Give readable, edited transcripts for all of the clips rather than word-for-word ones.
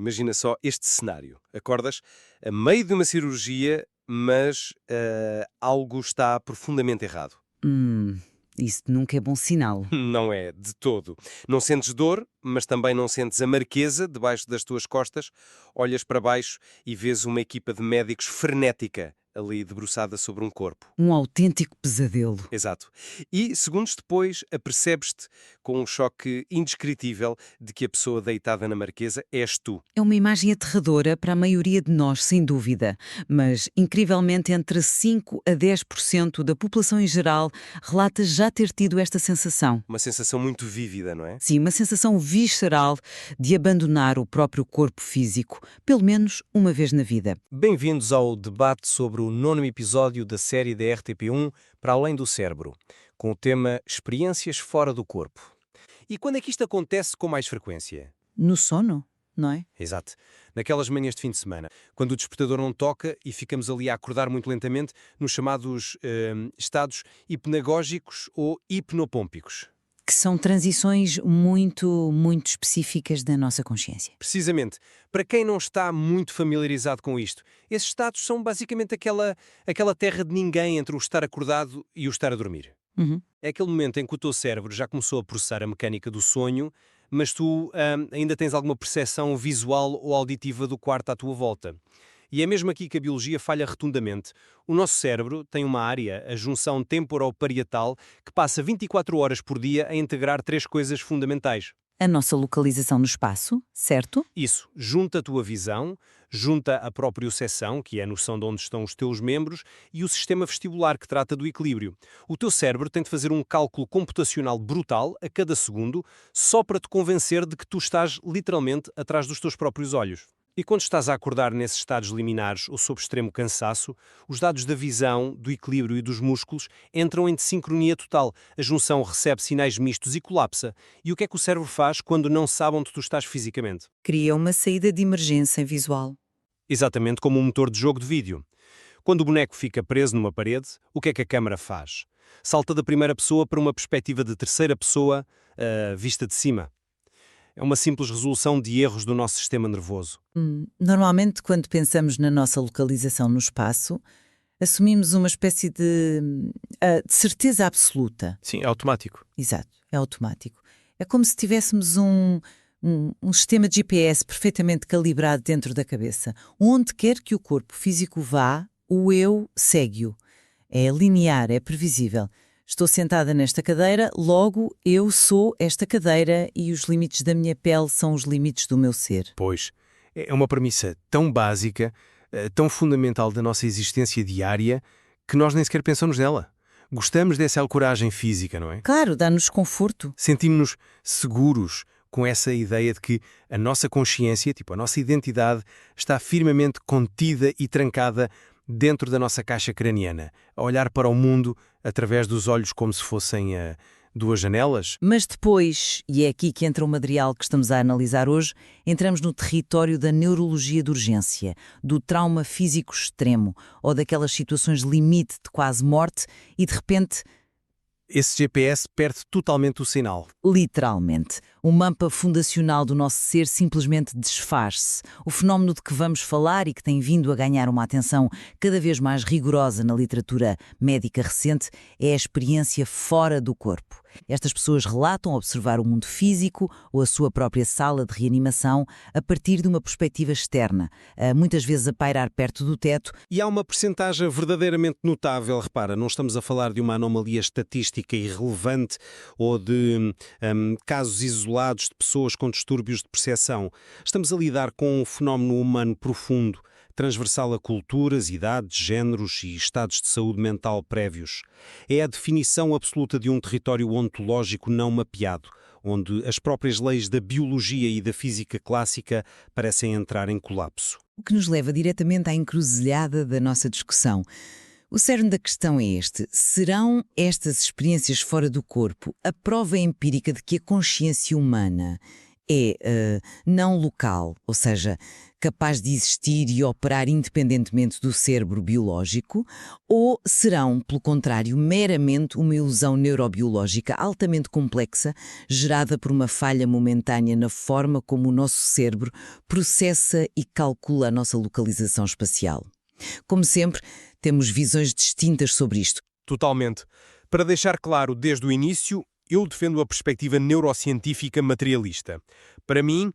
imagina só este cenário. Acordas a meio de uma cirurgia, mas algo está profundamente errado. Isso nunca é bom sinal. Não é, de todo. Não sentes dor, mas também não sentes a marquesa debaixo das tuas costas. Olhas para baixo e vês uma equipa de médicos frenética ali debruçada sobre um corpo. Um autêntico pesadelo. Exato. E, segundos depois, apercebes-te com um choque indescritível de que a pessoa deitada na marquesa és tu. É uma imagem aterradora para a maioria de nós, sem dúvida, mas incrivelmente entre 5 a 10% da população em geral relata já ter tido esta sensação. Uma sensação muito vívida, não é? Sim, uma sensação visceral de abandonar o próprio corpo físico, pelo menos uma vez na vida. Bem-vindos ao debate sobre o 9º episódio da série da RTP1 Para Além do Cérebro, com o tema Experiências fora do corpo. E quando é que isto acontece com mais frequência? No sono, não é? Exato. Naquelas manhãs de fim de semana, quando o despertador não toca e ficamos ali a acordar muito lentamente nos chamados estados hipnagógicos ou hipnopômpicos. Que são transições muito específicas da nossa consciência. Precisamente. Para quem não está muito familiarizado com isto, esses estados são basicamente aquela terra de ninguém entre o estar acordado e o estar a dormir. É aquele momento em que o teu cérebro já começou a processar a mecânica do sonho, mas tu ainda tens alguma percepção visual ou auditiva do quarto à tua volta. E é mesmo aqui que a biologia falha rotundamente. O nosso cérebro tem uma área, a junção temporoparietal, que passa 24 horas por dia a integrar 3 coisas fundamentais. A nossa localização no espaço, certo? Isso, junta a tua visão, junta a proprioceção, que é a noção de onde estão os teus membros, e o sistema vestibular, que trata do equilíbrio. O teu cérebro tem de fazer um cálculo computacional brutal a cada segundo, só para te convencer de que tu estás literalmente atrás dos teus próprios olhos. E quando estás a acordar nesses estados liminares ou sob extremo cansaço, os dados da visão, do equilíbrio e dos músculos entram em desincronia total. A junção recebe sinais mistos e colapsa. E o que é que o cérebro faz quando não sabe onde tu estás fisicamente? Cria uma saída de emergência visual. Exatamente como um motor de jogo de vídeo. Quando o boneco fica preso numa parede, o que é que a câmara faz? Salta da primeira pessoa para uma perspectiva de terceira pessoa, vista de cima. É uma simples resolução de erros do nosso sistema nervoso. Normalmente, quando pensamos na nossa localização no espaço, assumimos uma espécie de certeza absoluta. Sim, é automático. Exato, é automático. É como se tivéssemos um sistema de GPS perfeitamente calibrado dentro da cabeça. Onde quer que o corpo físico vá, o eu segue-o. É linear, é previsível. Estou sentada nesta cadeira, logo eu sou esta cadeira e os limites da minha pele são os limites do meu ser. Pois, é uma premissa tão básica, tão fundamental da nossa existência diária, que nós nem sequer pensamos nela. Gostamos dessa coragem física, não é? Claro, dá-nos conforto. Sentimos-nos seguros com essa ideia de que a nossa consciência, a nossa identidade, está firmemente contida e trancada dentro da nossa caixa craniana, a olhar para o mundo através dos olhos como se fossem duas janelas. Mas depois, e é aqui que entra o material que estamos a analisar hoje, entramos no território da neurologia de urgência, do trauma físico extremo, ou daquelas situações limite de quase morte e de repente... Esse GPS perde totalmente o sinal. Literalmente. O mapa fundacional do nosso ser simplesmente desfaz-se. O fenómeno de que vamos falar e que tem vindo a ganhar uma atenção cada vez mais rigorosa na literatura médica recente é a experiência fora do corpo. Estas pessoas relatam observar o mundo físico ou a sua própria sala de reanimação a partir de uma perspectiva externa, muitas vezes a pairar perto do teto. E há uma percentagem verdadeiramente notável, repara, não estamos a falar de uma anomalia estatística irrelevante ou de casos isolados de pessoas com distúrbios de percepção. Estamos a lidar com um fenómeno humano profundo, transversal a culturas, idades, géneros e estados de saúde mental prévios. É a definição absoluta de um território ontológico não mapeado, onde as próprias leis da biologia e da física clássica parecem entrar em colapso. O que nos leva diretamente à encruzilhada da nossa discussão. O cerne da questão é este: serão estas experiências fora do corpo a prova empírica de que a consciência humana é não local, ou seja, capaz de existir e operar independentemente do cérebro biológico, ou serão, pelo contrário, meramente uma ilusão neurobiológica altamente complexa, gerada por uma falha momentânea na forma como o nosso cérebro processa e calcula a nossa localização espacial? Como sempre, temos visões distintas sobre isto. Totalmente. Para deixar claro desde o início, eu defendo a perspectiva neurocientífica materialista. Para mim,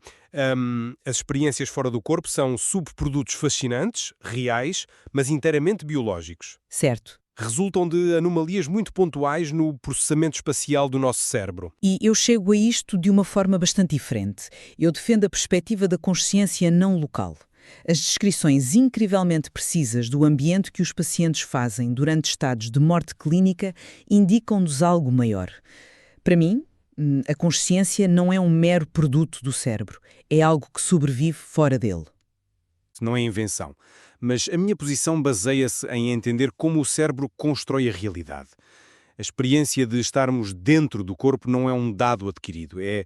as experiências fora do corpo são subprodutos fascinantes, reais, mas inteiramente biológicos. Certo. Resultam de anomalias muito pontuais no processamento espacial do nosso cérebro. E eu chego a isto de uma forma bastante diferente. Eu defendo a perspectiva da consciência não local. As descrições incrivelmente precisas do ambiente que os pacientes fazem durante estados de morte clínica indicam-nos algo maior. Para mim, a consciência não é um mero produto do cérebro, é algo que sobrevive fora dele. Não é invenção, mas a minha posição baseia-se em entender como o cérebro constrói a realidade. A experiência de estarmos dentro do corpo não é um dado adquirido, é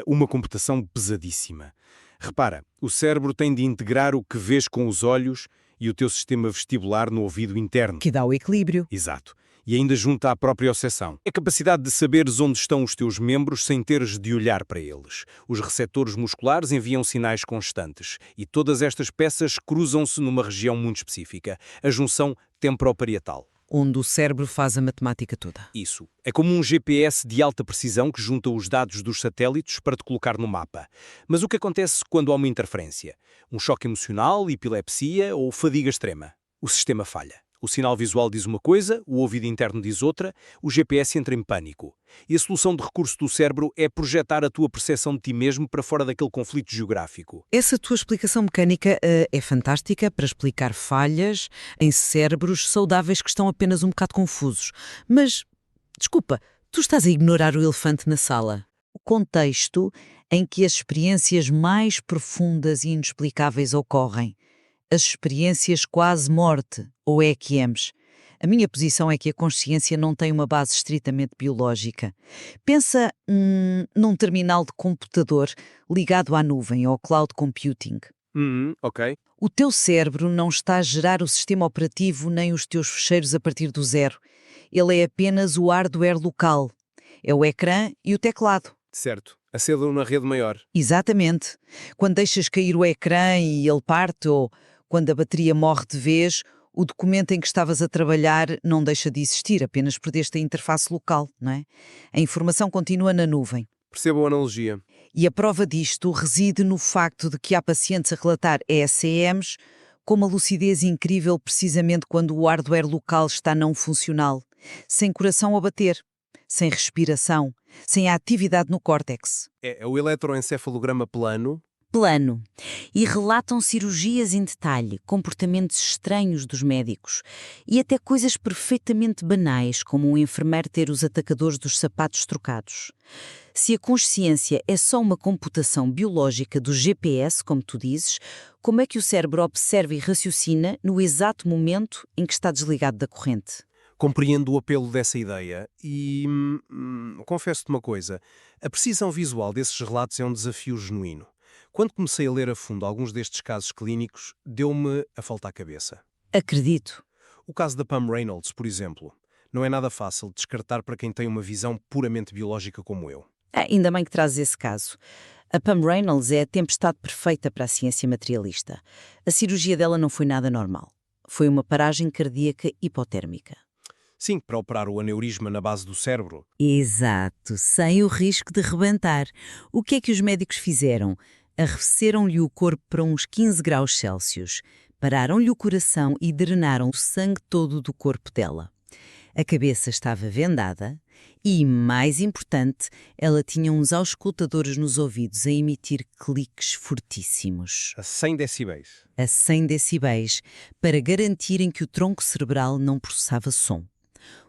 uma computação pesadíssima. Repara, o cérebro tem de integrar o que vês com os olhos e o teu sistema vestibular no ouvido interno. Que dá o equilíbrio. Exato. E ainda junta à própria percepção. É a capacidade de saberes onde estão os teus membros sem teres de olhar para eles. Os receptores musculares enviam sinais constantes e todas estas peças cruzam-se numa região muito específica, a junção temporoparietal. Onde o cérebro faz a matemática toda. Isso. É como um GPS de alta precisão que junta os dados dos satélites para te colocar no mapa. Mas o que acontece quando há uma interferência? Um choque emocional, epilepsia ou fadiga extrema? O sistema falha. O sinal visual diz uma coisa, o ouvido interno diz outra, o GPS entra em pânico. E a solução de recurso do cérebro é projetar a tua percepção de ti mesmo para fora daquele conflito geográfico. Essa tua explicação mecânica é fantástica para explicar falhas em cérebros saudáveis que estão apenas um bocado confusos. Mas, desculpa, tu estás a ignorar o elefante na sala. O contexto em que as experiências mais profundas e inexplicáveis ocorrem. As experiências quase morte, ou EQMs. A minha posição é que a consciência não tem uma base estritamente biológica. Pensa num terminal de computador ligado à nuvem, ao cloud computing. Ok. O teu cérebro não está a gerar o sistema operativo nem os teus fecheiros a partir do zero. Ele é apenas o hardware local. É o ecrã e o teclado. Certo. Acendam na rede maior. Exatamente. Quando deixas cair o ecrã e ele parte, ou quando a bateria morre de vez, o documento em que estavas a trabalhar não deixa de existir, apenas perdeste a interface local, não é? A informação continua na nuvem. Percebo a analogia. E a prova disto reside no facto de que há pacientes a relatar ECMs com uma lucidez incrível precisamente quando o hardware local está não funcional, sem coração a bater, sem respiração, sem a atividade no córtex. É o eletroencefalograma plano. E relatam cirurgias em detalhe, comportamentos estranhos dos médicos e até coisas perfeitamente banais, como um enfermeiro ter os atacadores dos sapatos trocados. Se a consciência é só uma computação biológica do GPS, como tu dizes, como é que o cérebro observa e raciocina no exato momento em que está desligado da corrente? Compreendo o apelo dessa ideia e confesso-te uma coisa. A precisão visual desses relatos é um desafio genuíno. Quando comecei a ler a fundo alguns destes casos clínicos, deu-me a falta à cabeça. Acredito. O caso da Pam Reynolds, por exemplo, não é nada fácil de descartar para quem tem uma visão puramente biológica como eu. Ainda bem que trazes esse caso. A Pam Reynolds é a tempestade perfeita para a ciência materialista. A cirurgia dela não foi nada normal. Foi uma paragem cardíaca hipotérmica. Sim, para operar o aneurisma na base do cérebro. Exato, sem o risco de rebentar. O que é que os médicos fizeram? Arrefeceram-lhe o corpo para uns 15 graus Celsius, pararam-lhe o coração e drenaram o sangue todo do corpo dela. A cabeça estava vendada e, mais importante, ela tinha uns auscultadores nos ouvidos a emitir cliques fortíssimos. A 100 decibéis. A 100 decibéis, para garantirem que o tronco cerebral não processava som.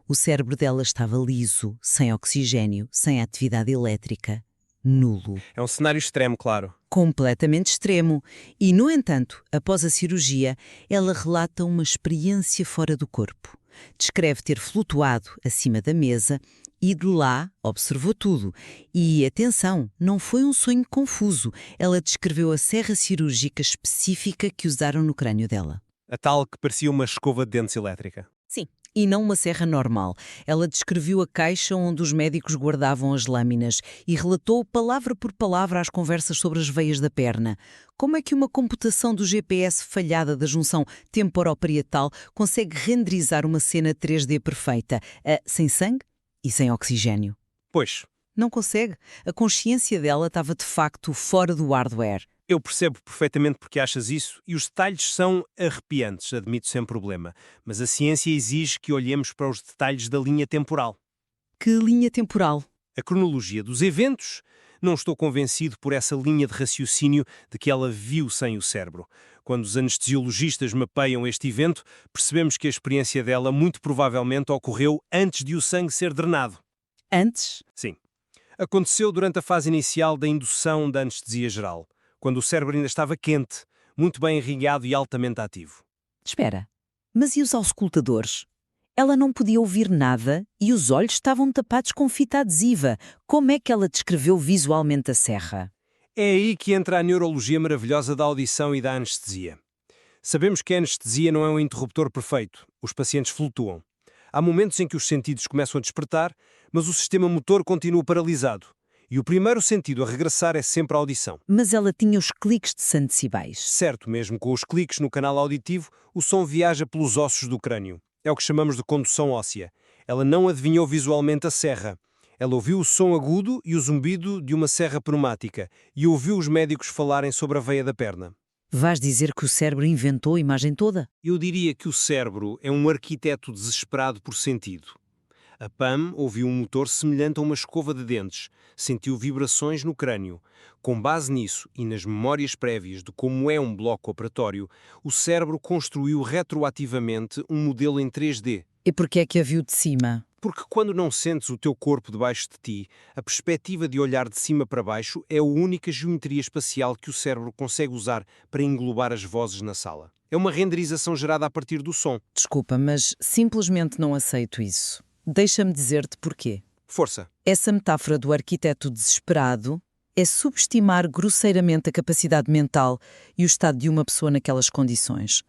O cérebro dela estava liso, sem oxigênio, sem atividade elétrica. Nulo. É um cenário extremo, claro. Completamente extremo. E, no entanto, após a cirurgia, ela relata uma experiência fora do corpo. Descreve ter flutuado acima da mesa e de lá observou tudo. E, atenção, não foi um sonho confuso. Ela descreveu a serra cirúrgica específica que usaram no crânio dela. A tal que parecia uma escova de dentes elétrica. Sim. E não uma serra normal. Ela descreveu a caixa onde os médicos guardavam as lâminas e relatou palavra por palavra as conversas sobre as veias da perna. Como é que uma computação do GPS falhada da junção temporoparietal consegue renderizar uma cena 3D perfeita, sem sangue e sem oxigênio? Pois, Não consegue. A consciência dela estava de facto fora do hardware. eu percebo perfeitamente porque achas isso e os detalhes são arrepiantes, admito sem problema. Mas a ciência exige que olhemos para os detalhes da linha temporal. Que linha temporal? A cronologia dos eventos, não estou convencido por essa linha de raciocínio de que ela viu sem o cérebro. Quando os anestesiologistas mapeiam este evento, percebemos que a experiência dela muito provavelmente ocorreu antes de o sangue ser drenado. Antes? Sim. Aconteceu durante a fase inicial da indução da anestesia geral, quando o cérebro ainda estava quente, muito bem irrigado e altamente ativo. Espera, mas e os auscultadores? Ela não podia ouvir nada e os olhos estavam tapados com fita adesiva. Como é que ela descreveu visualmente a serra? É aí que entra a neurologia maravilhosa da audição e da anestesia. Sabemos que a anestesia não é um interruptor perfeito. Os pacientes flutuam. Há momentos em que os sentidos começam a despertar, mas o sistema motor continua paralisado. E o primeiro sentido a regressar é sempre a audição. Mas ela tinha os cliques de 100 decibéis. Certo, mesmo com os cliques no canal auditivo, o som viaja pelos ossos do crânio. É o que chamamos de condução óssea. Ela não adivinhou visualmente a serra. Ela ouviu o som agudo e o zumbido de uma serra pneumática e ouviu os médicos falarem sobre a veia da perna. Vais dizer que o cérebro inventou a imagem toda? Eu diria que o cérebro é um arquiteto desesperado por sentido. A Pam ouviu um motor semelhante a uma escova de dentes, sentiu vibrações no crânio. Com base nisso e nas memórias prévias de como é um bloco operatório, o cérebro construiu retroativamente um modelo em 3D. E porquê é que a viu de cima? Porque quando não sentes o teu corpo debaixo de ti, a perspectiva de olhar de cima para baixo é a única geometria espacial que o cérebro consegue usar para englobar as vozes na sala. É uma renderização gerada a partir do som. Desculpa, mas simplesmente não aceito isso. Deixa-me dizer-te porquê. Força. Essa metáfora do arquiteto desesperado é subestimar grosseiramente a capacidade mental e o estado de uma pessoa naquelas condições.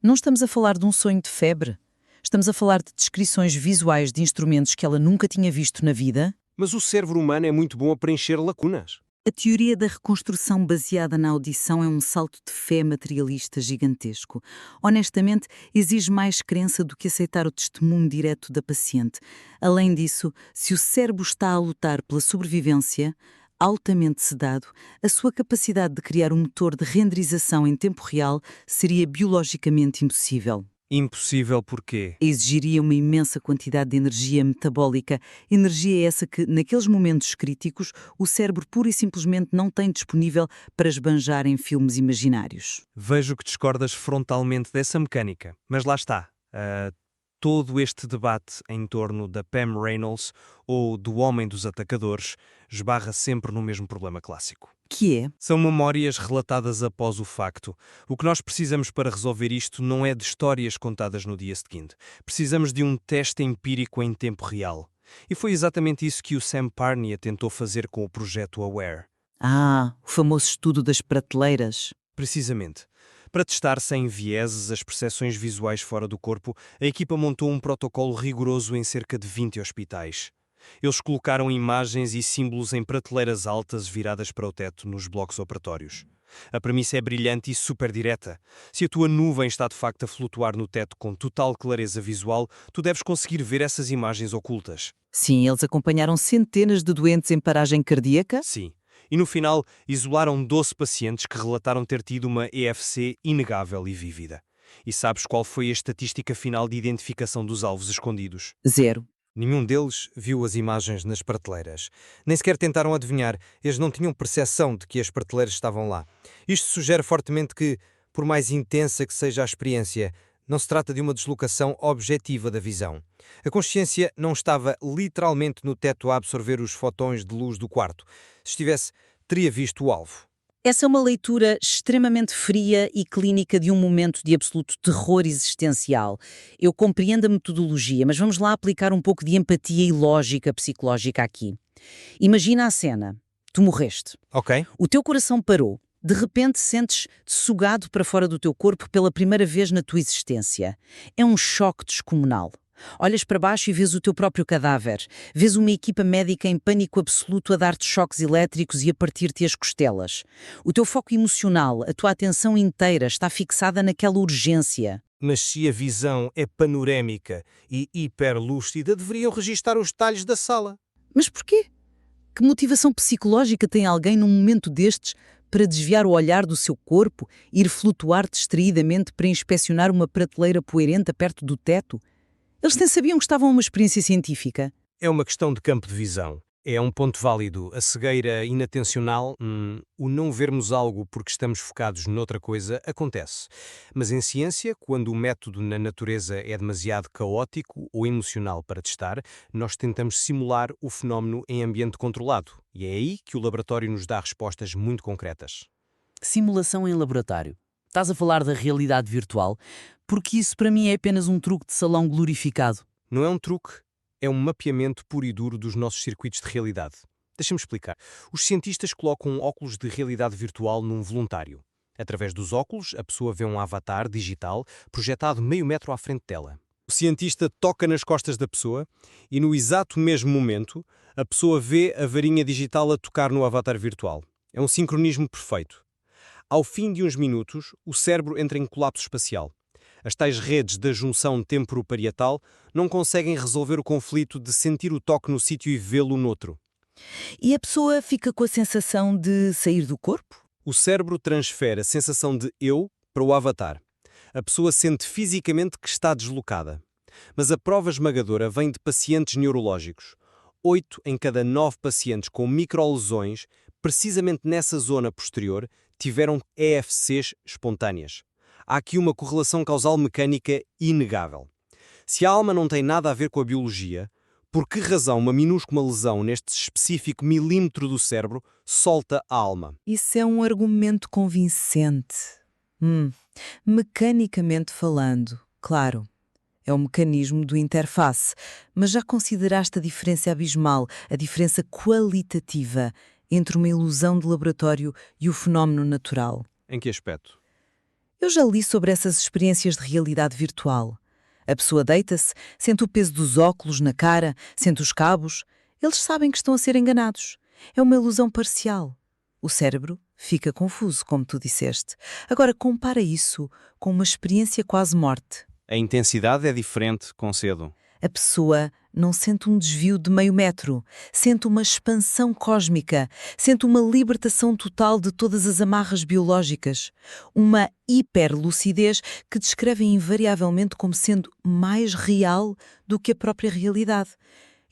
Não estamos a falar de um sonho de febre. Estamos a falar de descrições visuais de instrumentos que ela nunca tinha visto na vida. Mas o cérebro humano é muito bom a preencher lacunas. A teoria da reconstrução baseada na audição é um salto de fé materialista gigantesco. Honestamente, exige mais crença do que aceitar o testemunho direto da paciente. Além disso, se o cérebro está a lutar pela sobrevivência, altamente sedado, a sua capacidade de criar um motor de renderização em tempo real seria biologicamente impossível. Impossível porquê? Exigiria uma imensa quantidade de energia metabólica, energia essa que, naqueles momentos críticos, o cérebro pura e simplesmente não tem disponível para esbanjar em filmes imaginários. Vejo que discordas frontalmente dessa mecânica, mas lá está. Todo este debate em torno da Pam Reynolds ou do homem dos atacadores esbarra sempre no mesmo problema clássico. Que é? São memórias relatadas após o facto. O que nós precisamos para resolver isto não é de histórias contadas no dia seguinte. Precisamos de um teste empírico em tempo real. E foi exatamente isso que o Sam Parnia tentou fazer com o projeto AWARE. O famoso estudo das prateleiras. Precisamente. Para testar sem vieses as percepções visuais fora do corpo, a equipa montou um protocolo rigoroso em cerca de 20 hospitais. Eles colocaram imagens e símbolos em prateleiras altas viradas para o teto nos blocos operatórios. A premissa é brilhante e super direta. Se a tua nuvem está de facto a flutuar no teto com total clareza visual, tu deves conseguir ver essas imagens ocultas. Sim, eles acompanharam centenas de doentes em paragem cardíaca? Sim. E no final, isolaram 12 pacientes que relataram ter tido uma EFC inegável e vívida. E sabes qual foi a estatística final de identificação dos alvos escondidos? 0. Nenhum deles viu as imagens nas prateleiras. Nem sequer tentaram adivinhar, eles não tinham percepção de que as prateleiras estavam lá. Isto sugere fortemente que, por mais intensa que seja a experiência, não se trata de uma deslocação objetiva da visão. A consciência não estava literalmente no teto a absorver os fotões de luz do quarto. Se estivesse, teria visto o alvo. Essa é uma leitura extremamente fria e clínica de um momento de absoluto terror existencial. Eu compreendo a metodologia, mas vamos lá aplicar um pouco de empatia e lógica psicológica aqui. Imagina a cena. Tu morreste. Ok. O teu coração parou. De repente sentes-te sugado para fora do teu corpo pela primeira vez na tua existência. É um choque descomunal. Olhas para baixo e vês o teu próprio cadáver. Vês uma equipa médica em pânico absoluto a dar-te choques elétricos e a partir-te as costelas. O teu foco emocional, a tua atenção inteira está fixada naquela urgência. Mas se a visão é panorémica e hiperlúcida, deveriam registar os detalhes da sala. Mas porquê? Que motivação psicológica tem alguém num momento destes para desviar o olhar do seu corpo e ir flutuar distraidamente para inspecionar uma prateleira poeirenta perto do teto? Eles nem sabiam que estavam a uma experiência científica. É uma questão de campo de visão. É um ponto válido. A cegueira inatencional, o não vermos algo porque estamos focados noutra coisa, acontece. Mas em ciência, quando o método na natureza é demasiado caótico ou emocional para testar, nós tentamos simular o fenómeno em ambiente controlado. E é aí que o laboratório nos dá respostas muito concretas. Simulação em laboratório. Estás a falar da realidade virtual? Porque isso para mim é apenas um truque de salão glorificado. Não é um truque. É um mapeamento puro e duro dos nossos circuitos de realidade. Deixa-me explicar. Os cientistas colocam óculos de realidade virtual num voluntário. Através dos óculos, a pessoa vê um avatar digital projetado meio metro à frente dela. O cientista toca nas costas da pessoa e, no exato mesmo momento, a pessoa vê a varinha digital a tocar no avatar virtual. É um sincronismo perfeito. Ao fim de uns minutos, o cérebro entra em colapso espacial. As tais redes da junção temporoparietal não conseguem resolver o conflito de sentir o toque no sítio e vê-lo noutro. E a pessoa fica com a sensação de sair do corpo? O cérebro transfere a sensação de eu para o avatar. A pessoa sente fisicamente que está deslocada. Mas a prova esmagadora vem de pacientes neurológicos. 8 em cada 9 pacientes com microlesões, precisamente nessa zona posterior, tiveram EFCs espontâneas. Há aqui uma correlação causal mecânica inegável. Se a alma não tem nada a ver com a biologia, por que razão uma minúscula lesão neste específico milímetro do cérebro solta a alma? Isso é um argumento convincente. Mecanicamente falando, claro. É o mecanismo do interface. Mas já consideraste a diferença abismal, a diferença qualitativa entre uma ilusão de laboratório e o fenómeno natural? Em que aspecto? Eu já li sobre essas experiências de realidade virtual. A pessoa deita-se, sente o peso dos óculos na cara, sente os cabos. Eles sabem que estão a ser enganados. É uma ilusão parcial. O cérebro fica confuso, como tu disseste. Agora, compara isso com uma experiência quase morte. A intensidade é diferente, concedo. A pessoa não sente um desvio de meio metro, sente uma expansão cósmica, sente uma libertação total de todas as amarras biológicas, uma hiperlucidez que descreve invariavelmente como sendo mais real do que a própria realidade.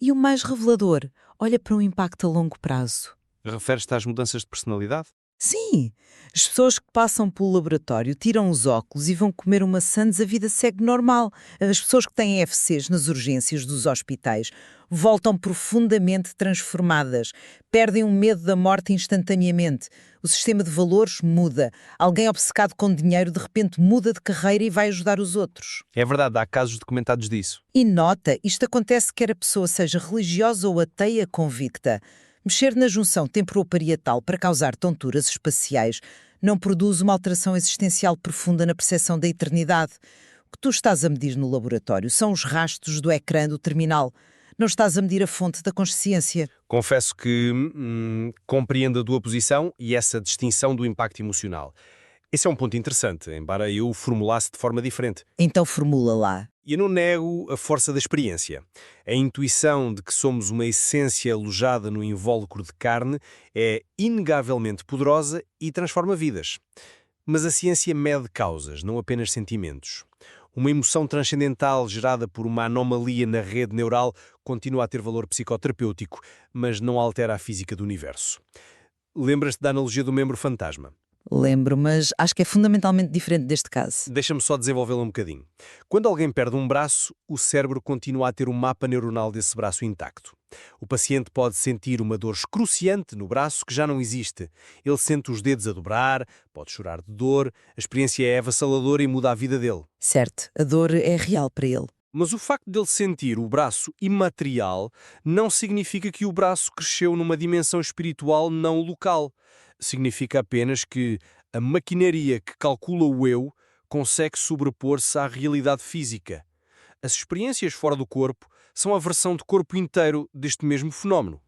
E o mais revelador, olha para um impacto a longo prazo. Refere-te às mudanças de personalidade? Sim, as pessoas que passam pelo laboratório tiram os óculos e vão comer uma sandes, a vida segue normal. As pessoas que têm EFCs nas urgências dos hospitais voltam profundamente transformadas, perdem o medo da morte instantaneamente. O sistema de valores muda. Alguém obcecado com dinheiro de repente muda de carreira e vai ajudar os outros. É verdade, há casos documentados disso. E nota, isto acontece quer a pessoa seja religiosa ou ateia convicta. Mexer na junção temporoparietal para causar tonturas espaciais não produz uma alteração existencial profunda na percepção da eternidade. O que tu estás a medir no laboratório são os rastros do ecrã do terminal. Não estás a medir a fonte da consciência. Confesso que compreendo a tua posição e essa distinção do impacto emocional. Esse é um ponto interessante, embora eu o formulasse de forma diferente. Então formula lá. E eu não nego a força da experiência. A intuição de que somos uma essência alojada no invólucro de carne é inegavelmente poderosa e transforma vidas. Mas a ciência mede causas, não apenas sentimentos. Uma emoção transcendental gerada por uma anomalia na rede neural continua a ter valor psicoterapêutico, mas não altera a física do universo. Lembras-te da analogia do membro fantasma? Lembro, mas acho que é fundamentalmente diferente deste caso. Deixa-me só desenvolvê-lo um bocadinho. Quando alguém perde um braço, o cérebro continua a ter o mapa neuronal desse braço intacto. O paciente pode sentir uma dor excruciante no braço que já não existe. Ele sente os dedos a dobrar, pode chorar de dor, a experiência é avassaladora e muda a vida dele. Certo, a dor é real para ele. Mas o facto dele sentir o braço imaterial não significa que o braço cresceu numa dimensão espiritual não local. Significa apenas que a maquinaria que calcula o eu consegue sobrepor-se à realidade física. As experiências fora do corpo são a versão de corpo inteiro deste mesmo fenómeno.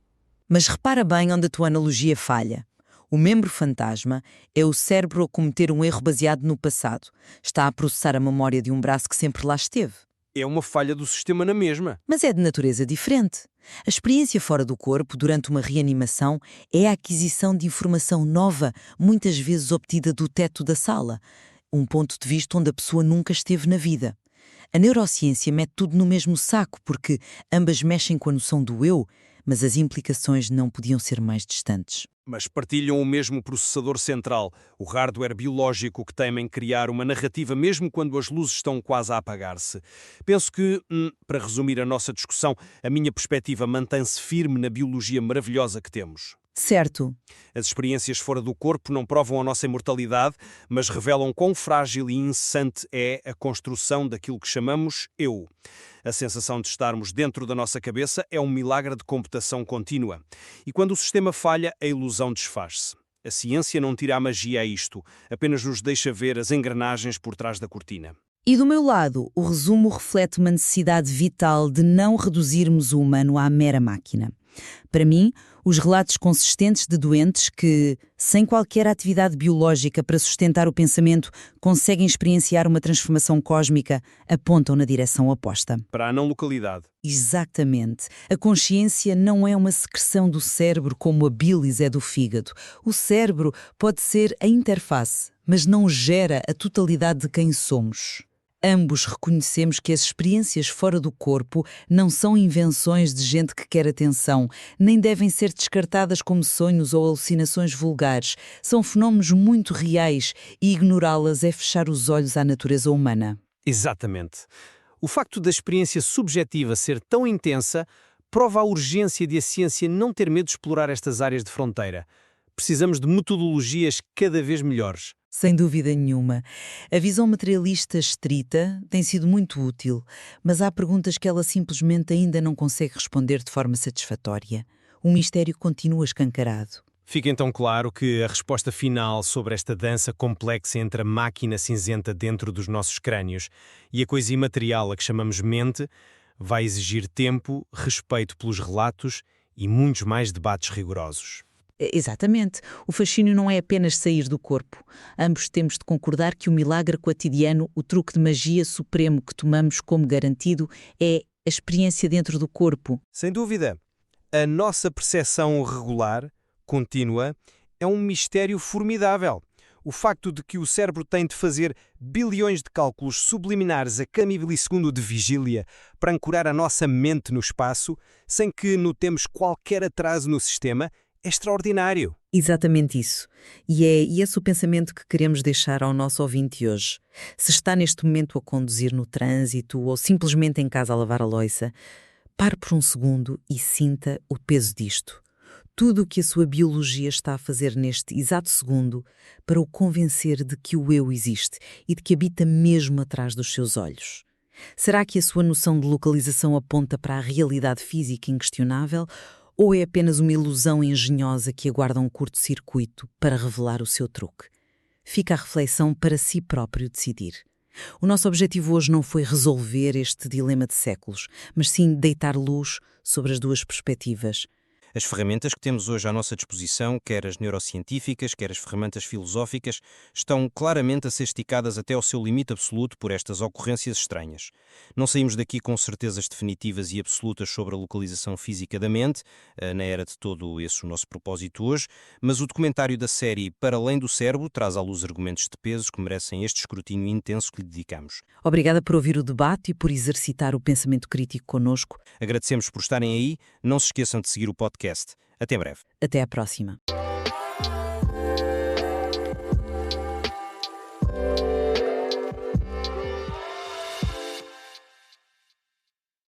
Mas repara bem onde a tua analogia falha. O membro fantasma é o cérebro a cometer um erro baseado no passado. Está a processar a memória de um braço que sempre lá esteve. É uma falha do sistema na mesma. Mas é de natureza diferente. A experiência fora do corpo, durante uma reanimação, é a aquisição de informação nova, muitas vezes obtida do teto da sala. Um ponto de vista onde a pessoa nunca esteve na vida. A neurociência mete tudo no mesmo saco, porque ambas mexem com a noção do eu, mas as implicações não podiam ser mais distantes. Mas partilham o mesmo processador central, o hardware biológico que teima em criar uma narrativa mesmo quando as luzes estão quase a apagar-se. Penso que, para resumir a nossa discussão, a minha perspectiva mantém-se firme na biologia maravilhosa que temos. Certo. As experiências fora do corpo não provam a nossa imortalidade, mas revelam quão frágil e incessante é a construção daquilo que chamamos eu. A sensação de estarmos dentro da nossa cabeça é um milagre de computação contínua. E quando o sistema falha, a ilusão desfaz-se. A ciência não tira a magia a isto, apenas nos deixa ver as engrenagens por trás da cortina. E do meu lado, o resumo reflete uma necessidade vital de não reduzirmos o humano à mera máquina. Para mim, os relatos consistentes de doentes que, sem qualquer atividade biológica para sustentar o pensamento, conseguem experienciar uma transformação cósmica, apontam na direção oposta. Para a não localidade. Exatamente. A consciência não é uma secreção do cérebro como a bilis é do fígado. O cérebro pode ser a interface, mas não gera a totalidade de quem somos. Ambos reconhecemos que as experiências fora do corpo não são invenções de gente que quer atenção, nem devem ser descartadas como sonhos ou alucinações vulgares. São fenómenos muito reais e ignorá-las é fechar os olhos à natureza humana. Exatamente. O facto da experiência subjetiva ser tão intensa prova a urgência de a ciência não ter medo de explorar estas áreas de fronteira. Precisamos de metodologias cada vez melhores. Sem dúvida nenhuma. A visão materialista estrita tem sido muito útil, mas há perguntas que ela simplesmente ainda não consegue responder de forma satisfatória. O mistério continua escancarado. Fica então claro que a resposta final sobre esta dança complexa entre a máquina cinzenta dentro dos nossos crânios e a coisa imaterial a que chamamos mente vai exigir tempo, respeito pelos relatos e muitos mais debates rigorosos. Exatamente. O fascínio não é apenas sair do corpo. Ambos temos de concordar que o milagre cotidiano, o truque de magia supremo que tomamos como garantido, é a experiência dentro do corpo. Sem dúvida. A nossa percepção regular, contínua, é um mistério formidável. O facto de que o cérebro tem de fazer bilhões de cálculos subliminares a cada milissegundo de vigília para ancorar a nossa mente no espaço, sem que notemos qualquer atraso no sistema, é extraordinário. Exatamente isso. E é esse o pensamento que queremos deixar ao nosso ouvinte hoje. Se está neste momento a conduzir no trânsito ou simplesmente em casa a lavar a louça, pare por um segundo e sinta o peso disto. Tudo o que a sua biologia está a fazer neste exato segundo para o convencer de que o eu existe e de que habita mesmo atrás dos seus olhos. Será que a sua noção de localização aponta para a realidade física inquestionável ou é apenas uma ilusão engenhosa que aguarda um curto-circuito para revelar o seu truque? Fica a reflexão para si próprio decidir. O nosso objetivo hoje não foi resolver este dilema de séculos, mas sim deitar luz sobre as duas perspectivas. As ferramentas que temos hoje à nossa disposição, quer as neurocientíficas, quer as ferramentas filosóficas, estão claramente a ser esticadas até ao seu limite absoluto por estas ocorrências estranhas. Não saímos daqui com certezas definitivas e absolutas sobre a localização física da mente, não era de todo esse o nosso propósito hoje, mas o documentário da série Para Além do Cérebro traz à luz argumentos de peso que merecem este escrutínio intenso que lhe dedicamos. Obrigada por ouvir o debate e por exercitar o pensamento crítico connosco. Agradecemos por estarem aí, não se esqueçam de seguir o podcast. Até breve. Até à próxima.